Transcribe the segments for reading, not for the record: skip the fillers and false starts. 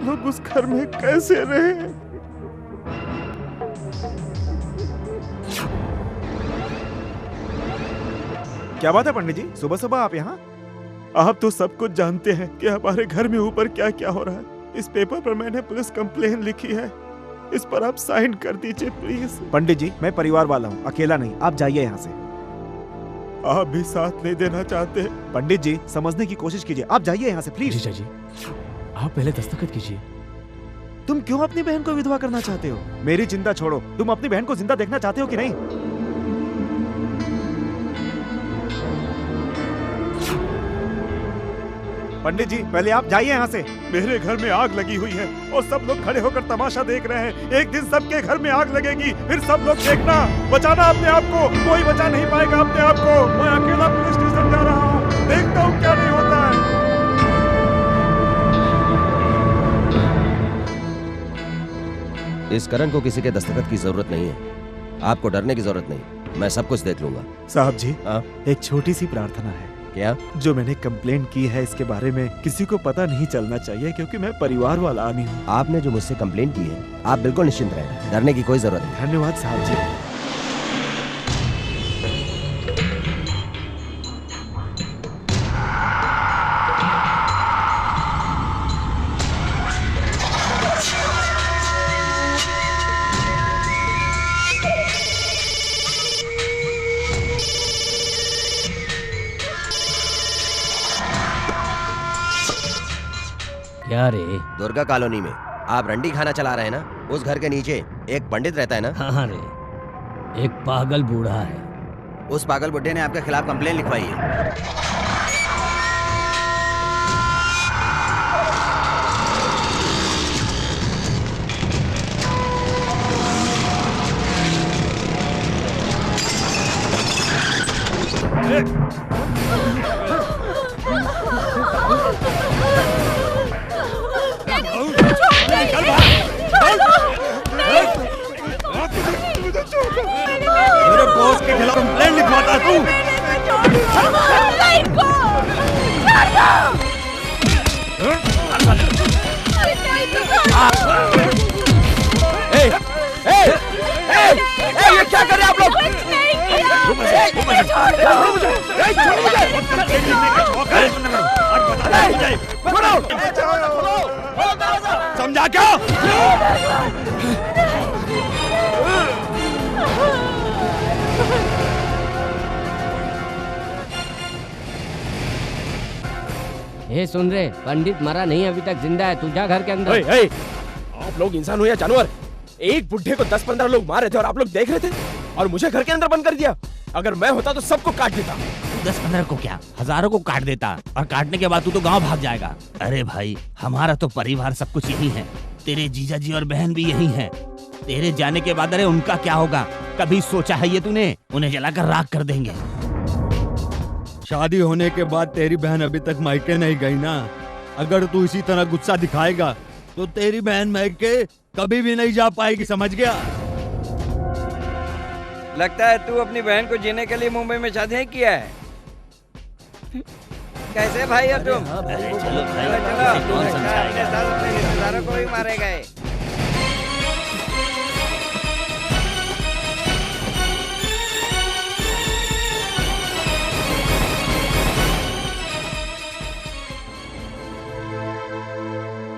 लोग उस घर में कैसे रहे? क्या बात है पंडित जी, सुबह सुबह आप यहाँ? आप तो सब कुछ जानते हैं कि हमारे घर में ऊपर क्या क्या हो रहा है। इस पेपर पर मैंने पुलिस कंप्लेन लिखी है, इस पर आप साइन कर दीजिए प्लीज। पंडित जी, मैं परिवार वाला हूँ, अकेला नहीं, आप जाइए यहाँ से। आप भी साथ नहीं देना चाहते? पंडित जी, समझने की कोशिश कीजिए, आप जाइए यहाँ से प्लीज। जीजा जी, आप पहले दस्तखत कीजिए। तुम क्यों अपनी बहन को विधवा करना चाहते हो? मेरी चिंता छोड़ो, तुम अपनी बहन को जिंदा देखना चाहते हो कि नहीं? पंडित जी, पहले आप जाइए यहाँ से। मेरे घर में आग लगी हुई है और सब लोग खड़े होकर तमाशा देख रहे हैं। एक दिन सबके घर में आग लगेगी, फिर सब लोग देखना। बचाना अपने आप को, कोई बचा नहीं पाएगा अपने आप को। मैं अकेला पुलिस स्टेशन जा रहा हूँ, देखता हूँ क्या नहीं होता है। इस करण को किसी के दस्तखत की जरूरत नहीं है, आपको डरने की जरूरत नहीं, मैं सब कुछ देख लूंगा। साहब जी, एक छोटी सी प्रार्थना है। क्या? जो मैंने कंप्लेंट की है इसके बारे में किसी को पता नहीं चलना चाहिए, क्योंकि मैं परिवार वाला आदमी हूँ। आपने जो मुझसे कंप्लेंट की है, आप बिल्कुल निश्चिंत रहें, डरने की कोई जरूरत नहीं। धन्यवाद साहब जी। क्या रे? दुर्गा कॉलोनी में आप रंडी खाना चला रहे हैं ना, उस घर के नीचे एक पंडित रहता है ना? हाँ रे, एक पागल बूढ़ा है। उस पागल बुड्ढे ने आपके खिलाफ कंप्लेन लिखवाई है। मेरे बॉस के खिलाफ कंप्लेंट लिखवाता तू? ये क्या कर रहे हैं आप लोग? समझा क्या? ए सुन रे, पंडित मरा नहीं, अभी तक जिंदा है। तू जा घर के अंदर। आप लोग इंसान हो या जानवर? एक बुढ़े को 10-15 लोग मार रहे थे और आप लोग देख रहे थे, और मुझे घर के अंदर बंद कर दिया। अगर मैं होता तो सबको काट देता। 10-15 को क्या, हजारों को काट देता, और काटने के बाद तू तो गांव भाग जाएगा। अरे भाई, हमारा तो परिवार सब कुछ यही है, तेरे जीजा जी और बहन भी यही हैं। तेरे जाने के बाद अरे उनका क्या होगा, कभी सोचा है ये तूने? उन्हें जलाकर राख कर देंगे। शादी होने के बाद तेरी बहन अभी तक मायके नहीं गई ना। अगर तू इसी तरह गुस्सा दिखाएगा तो तेरी बहन मायके कभी भी नहीं जा पाएगी, समझ गया? लगता है तू अपनी बहन को जीने के लिए मुंबई में शादी किया है। कैसे भाई अब तुम? चलो भाई, चलो कौन समझाएगा? अपने रिश्तेदारों को भी मारे गए।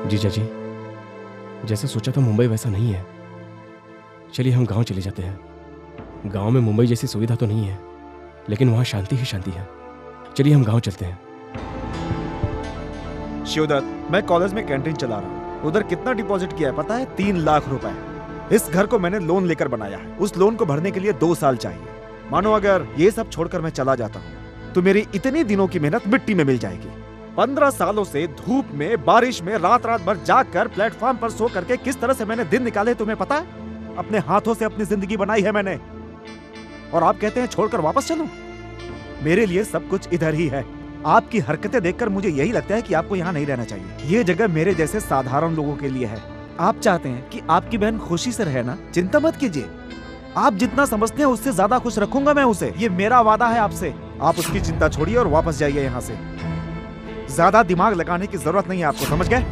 जीजा जी, जैसा सोचा था मुंबई वैसा नहीं है। चलिए हम गांव चले जाते हैं। गांव में मुंबई जैसी सुविधा तो नहीं है, लेकिन वहां शांति ही शांति है। चलिए हम गांव चलते हैं। शिवदत्त, मैं कॉलेज में कैंटीन चला रहा हूँ। उधर कितना डिपॉजिट किया है पता है? 3 लाख रुपए। इस घर को मैंने लोन लेकर बनाया है। उस लोन को भरने के लिए 2 साल चाहिए। मानो अगर ये सब छोड़कर मैं चला जाता हूँ तो मेरी इतने दिनों की मेहनत मिट्टी में मिल जाएगी। 15 सालों से धूप में, बारिश में, रात रात भर जाग कर प्लेटफॉर्म पर सो करके किस तरह से मैंने दिन निकाले तुम्हें पता है? अपने हाथों से अपनी जिंदगी बनाई है मैंने, और आप कहते हैं छोड़कर वापस चलूं? मेरे लिए सब कुछ इधर ही है। आपकी हरकतें देखकर मुझे यही लगता है कि आपको यहाँ नहीं रहना चाहिए। ये जगह मेरे जैसे साधारण लोगों के लिए है। आप चाहते हैं कि आपकी बहन खुशी से रहे ना? चिंता मत कीजिए, आप जितना समझते हैं उससे ज्यादा खुश रखूंगा मैं उसे। ये मेरा वादा है आपसे। आप उसकी चिंता छोड़िए और वापस जाइए यहाँ से। ज्यादा दिमाग लगाने की जरूरत नहीं है आपको, समझ गए?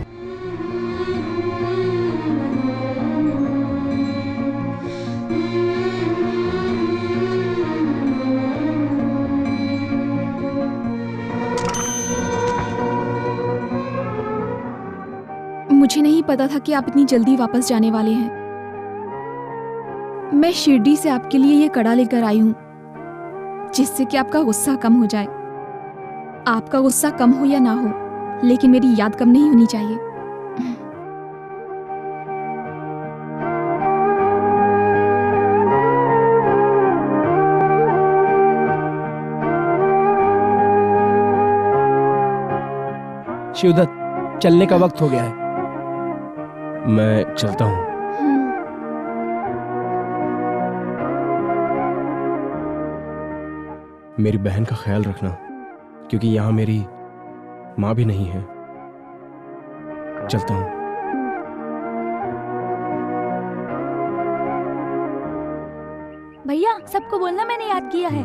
मुझे नहीं पता था कि आप इतनी जल्दी वापस जाने वाले हैं। मैं शिरडी से आपके लिए ये कड़ा लेकर आई हूँ, जिससे कि आपका गुस्सा कम हो जाए। आपका गुस्सा कम हो या ना हो, लेकिन मेरी याद कम नहीं होनी चाहिए। शिवदत्त, चलने का वक्त हो गया है। मैं चलता हूँ। मेरी बहन का ख्याल रखना, क्योंकि यहाँ मेरी माँ भी नहीं है। चलता हूँ। भैया, सबको बोलना मैंने याद किया है।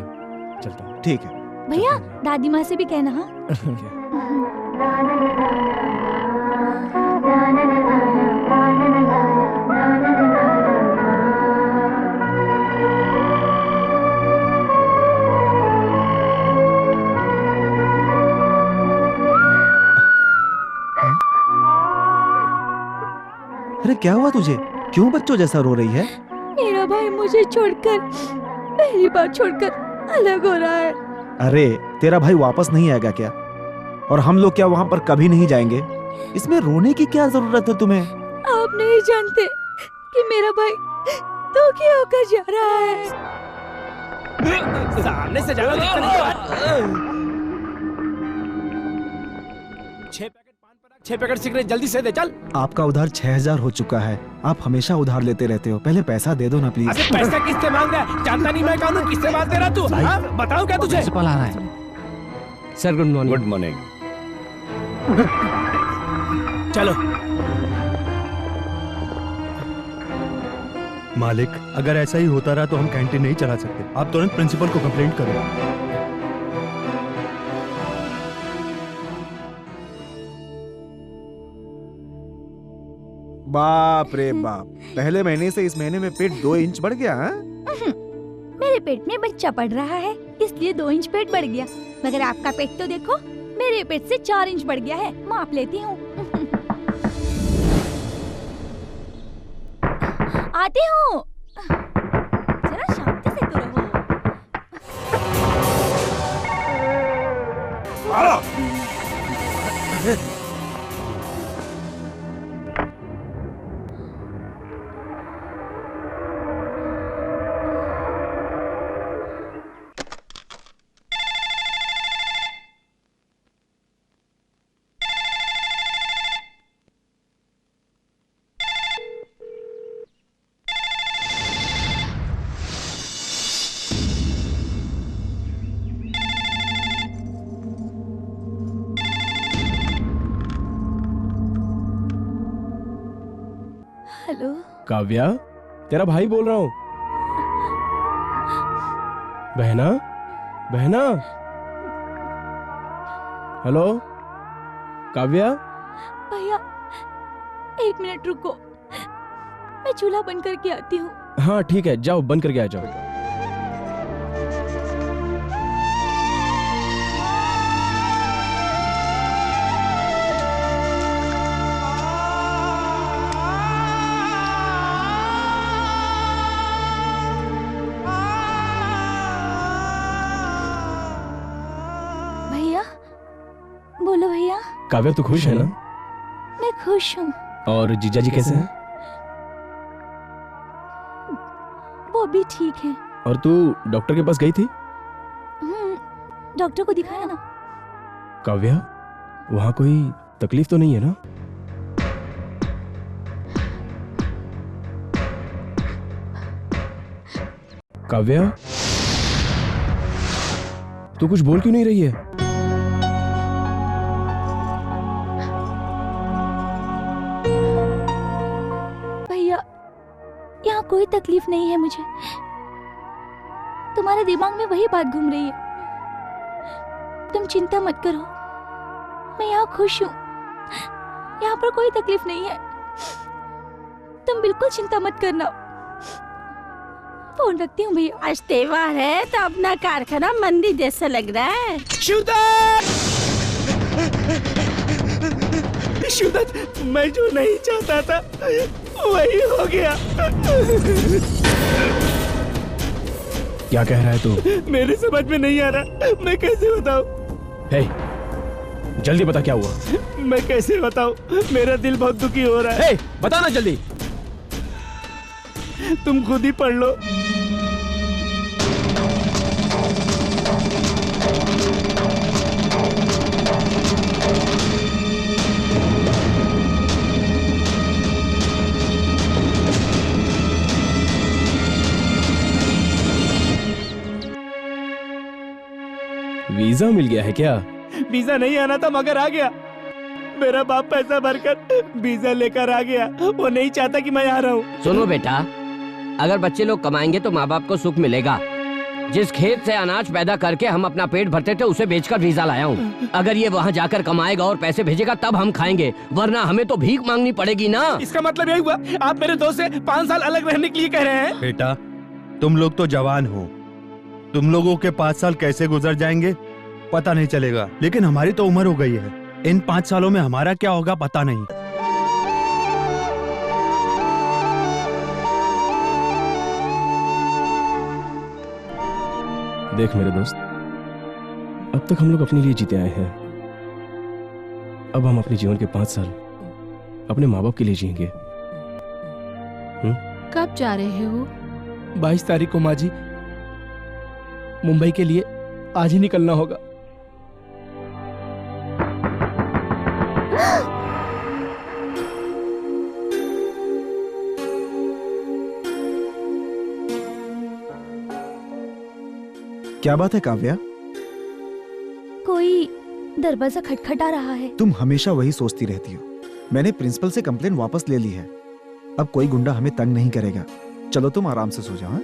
चलता हूँ। ठीक है। भैया, दादी माँ से भी कहना। हाँ, ठीक है। अरे क्या हुआ तुझे? क्यों बच्चों जैसा रो रही है? मेरा भाई मुझे छोड़कर, पहली बार छोड़कर अलग हो रहा है। अरे तेरा भाई वापस नहीं आएगा क्या? और हम लोग क्या वहां पर कभी नहीं जाएंगे? इसमें रोने की क्या जरूरत है तुम्हें? आप नहीं जानते कि मेरा भाई धोखे होकर जा रहा है। सामने से जाओ। 6 पैकेट सिगरेट जल्दी से दे, चल। आपका उधार 6000 हो चुका है। आप हमेशा उधार लेते रहते हो। पहले पैसा दे दो ना प्लीज। अरे पैसा किससे मांग रहा है? जानता नहीं मैं कौन हूँ? किससे बात कर रहा तू? हाँ? बताओ क्या तुझे? प्रिंसिपल आ रहा है। Sir good morning. Good morning. चलो। मालिक, अगर ऐसा ही होता रहा तो हम कैंटीन नहीं चला सकते। आप तुरंत प्रिंसिपल को कंप्लेंट करो। बाप रे बाप, पहले महीने से इस महीने में पेट 2 इंच बढ़ गया है? मेरे पेट में बच्चा पड़ रहा है, इसलिए 2 इंच पेट बढ़ गया। मगर आपका पेट तो देखो, मेरे पेट से 4 इंच बढ़ गया है। माप लेती हूँ। आती हूँ। जरा शांति से तो रहो। हेलो काव्या, तेरा भाई बोल रहा हूँ। बहना, बहना। हेलो काव्या। भैया, 1 मिनट रुको, मैं चूल्हा बंद करके आती हूँ। हाँ ठीक है, जाओ बंद करके आ जाओ। बोलो भैया। काव्या, तू खुश है ना? मैं खुश हूँ। और जीजा जी कैसे हैं? वो भी ठीक है। और तू डॉक्टर के पास गई थी? डॉक्टर को दिखाया ना। काव्या, वहाँ कोई तकलीफ तो नहीं है ना? काव्या, तू कुछ बोल क्यों नहीं रही है? यहाँ कोई तकलीफ नहीं है मुझे। तुम्हारे दिमाग में वही बात घूम रही है। तुम चिंता मत करो, मैं यहाँ खुश हूँ। यहाँ पर कोई तकलीफ नहीं है। तुम बिल्कुल चिंता मत करना। फोन रखती हूँ भैया। आज त्योहार है तो अपना कारखाना मंदिर जैसा लग रहा है। शुद्धत, मैं जो नहीं चाहता था वही हो गया। क्या कह रहा है तू? मेरे समझ में नहीं आ रहा, मैं कैसे बताऊं? हे, जल्दी बता क्या हुआ। मैं कैसे बताऊं? मेरा दिल बहुत दुखी हो रहा है। हे, बता ना जल्दी। तुम खुद ही पढ़ लो। वीजा मिल गया है क्या? वीजा नहीं आना था मगर आ गया। मेरा बाप पैसा भरकर वीजा लेकर आ गया। वो नहीं चाहता कि मैं आ रहा हूँ। सुनो बेटा, अगर बच्चे लोग कमाएंगे तो माँ बाप को सुख मिलेगा। जिस खेत से अनाज पैदा करके हम अपना पेट भरते थे उसे बेचकर वीजा लाया हूँ। अगर ये वहाँ जाकर कमाएगा और पैसे भेजेगा तब हम खाएंगे, वरना हमें तो भीख मांगनी पड़ेगी ना। इसका मतलब यही हुआ आप मेरे दोस्त से 5 साल अलग रहने के लिए कह रहे हैं? बेटा, तुम लोग तो जवान हो, तुम लोगों के 5 साल कैसे गुजर जाएंगे पता नहीं चलेगा, लेकिन हमारी तो उम्र हो गई है। इन 5 सालों में हमारा क्या होगा पता नहीं। देख मेरे दोस्त, अब तक हम लोग अपने लिए जीते आए हैं। अब हम अपने जीवन के 5 साल अपने माँ बाप के लिए जिएंगे। कब जा रहे हो? 22 तारीख को माँ जी, मुंबई के लिए आज ही निकलना होगा। क्या बात है काव्या? कोई दरवाजा खटखटा रहा है। तुम हमेशा वही सोचती रहती हो। मैंने प्रिंसिपल से कंप्लेन वापस ले ली है। अब कोई गुंडा हमें तंग नहीं करेगा। चलो तुम आराम से सो जाओ। हाँ?